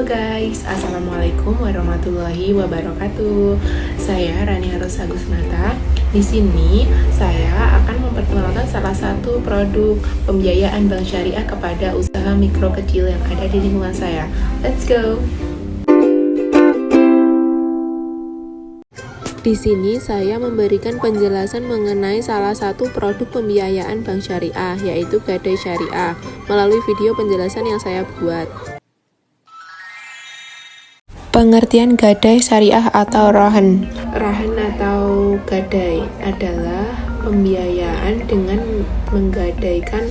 guys, Assalamualaikum warahmatullahi wabarakatuh. Saya Rania Rosa Gusnata. Di sini saya akan memperkenalkan salah satu produk pembiayaan bank syariah kepada usaha mikro kecil yang ada di lingkungan saya. Let's go. Di sini saya memberikan penjelasan mengenai salah satu produk pembiayaan bank syariah, yaitu Gadai Syariah, melalui video penjelasan yang saya buat. Pengertian Gadai Syariah atau Rohan. Rohan atau gadai adalah pembiayaan dengan menggadaikan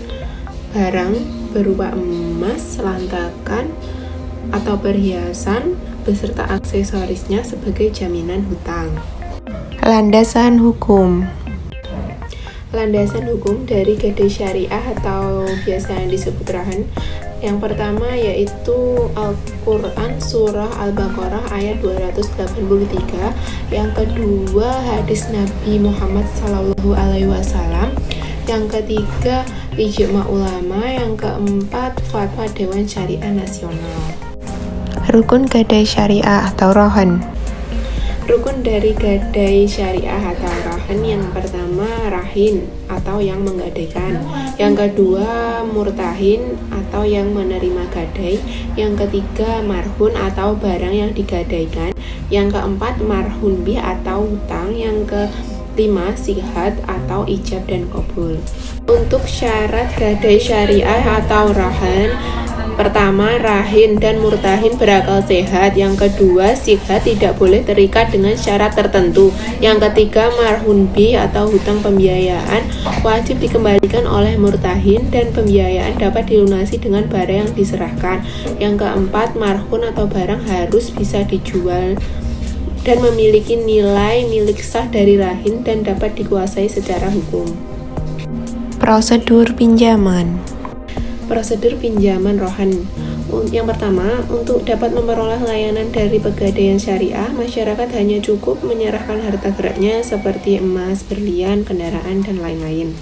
barang berupa emas, lantakan, atau perhiasan beserta aksesorisnya sebagai jaminan hutang. Landasan hukum. Landasan hukum dari Gadai Syariah atau biasa yang disebut Rohan. Yang pertama yaitu Al-Quran Surah Al-Baqarah ayat 283. Yang kedua hadis Nabi Muhammad SAW. Yang ketiga ijma ulama. Yang keempat fatwa Dewan Syariah Nasional. Rukun Gadai Syariah atau Rohan. Rukun dari Gadai Syariah atau Rohan yang pertama rahin atau yang menggadaikan, yang kedua murtahin atau yang menerima gadai, yang ketiga marhun atau barang yang digadaikan, yang keempat marhun bih atau hutang, yang kelima sihat atau ijab dan qabul. Untuk syarat Gadai Syariah atau Rohan, pertama, rahin dan murtahin berakal sehat. Yang kedua, sihat tidak boleh terikat dengan syarat tertentu. Yang ketiga, marhun bih atau hutang pembiayaan wajib dikembalikan oleh murtahin dan pembiayaan dapat dilunasi dengan barang yang diserahkan. Yang keempat, marhun atau barang harus bisa dijual dan memiliki nilai milik sah dari rahin dan dapat dikuasai secara hukum. Prosedur pinjaman. Prosedur pinjaman Rohan. Yang pertama, untuk dapat memperoleh layanan dari Pegadaian Syariah, masyarakat hanya cukup menyerahkan harta geraknya seperti emas, berlian, kendaraan, dan lain-lain.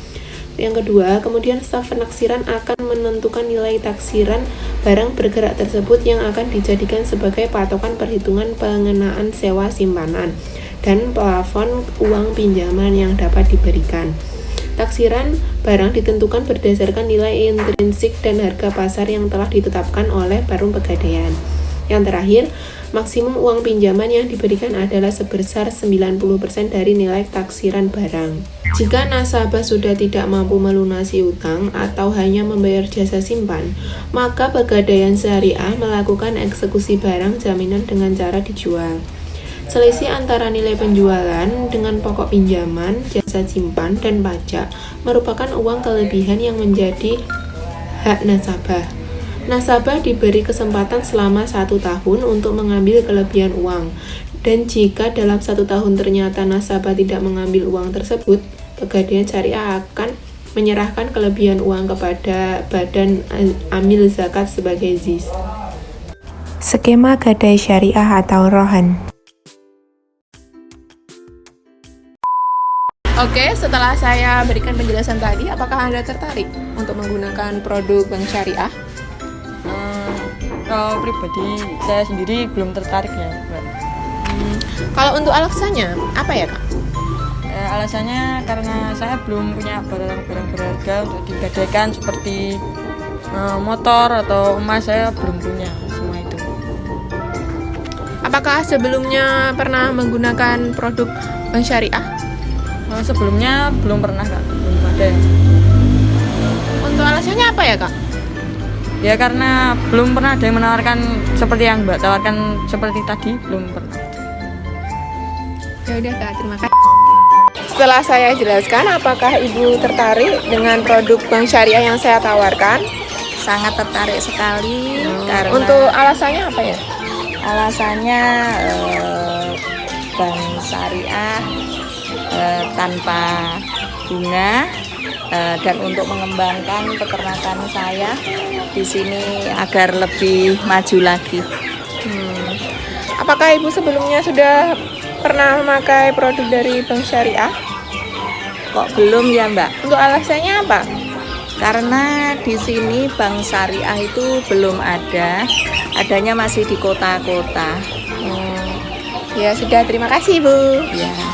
Yang kedua, kemudian staf penaksiran akan menentukan nilai taksiran barang bergerak tersebut yang akan dijadikan sebagai patokan perhitungan pengenaan sewa simpanan dan plafon uang pinjaman yang dapat diberikan. Taksiran barang ditentukan berdasarkan nilai intrinsik dan harga pasar yang telah ditetapkan oleh Perum Pegadaian. Yang terakhir, maksimum uang pinjaman yang diberikan adalah sebesar 90% dari nilai taksiran barang. Jika nasabah sudah tidak mampu melunasi utang atau hanya membayar jasa simpan, maka Pegadaian Syariah melakukan eksekusi barang jaminan dengan cara dijual. Selisih antara nilai penjualan dengan pokok pinjaman, jasa simpan, dan pajak merupakan uang kelebihan yang menjadi hak nasabah. Nasabah diberi kesempatan selama 1 tahun untuk mengambil kelebihan uang, dan jika dalam 1 tahun ternyata nasabah tidak mengambil uang tersebut, Pegadaian Syariah akan menyerahkan kelebihan uang kepada Badan Amil Zakat sebagai ZIS. Skema Gadai Syariah atau Rohan. Oke, setelah saya berikan penjelasan tadi, apakah Anda tertarik untuk menggunakan produk bank syariah? Kalau pribadi, saya sendiri belum tertarik ya, Mbak. Kalau untuk alasannya, apa ya, Kak? Alasannya karena saya belum punya barang-barang berharga untuk digadaikan seperti motor atau emas, saya belum punya semua itu. Apakah sebelumnya pernah menggunakan produk bank syariah? Sebelumnya belum pernah, Kak. Belum ada. Untuk alasannya apa ya, Kak? Ya karena belum pernah ada yang menawarkan seperti yang Mbak tawarkan seperti tadi, belum pernah. Ya udah, Kak, terima kasih. Setelah saya jelaskan, apakah Ibu tertarik dengan produk bank syariah yang saya tawarkan? Sangat tertarik sekali karena Untuk alasannya apa ya? alasannya bank syariah tanpa bunga dan untuk mengembangkan peternakan saya di sini agar lebih maju lagi. Apakah Ibu sebelumnya sudah pernah memakai produk dari bank syariah? Kok belum ya, Mbak? Untuk alasannya apa? Karena di sini bank syariah itu belum ada, adanya masih di kota-kota. Ya sudah, terima kasih Bu. Ya.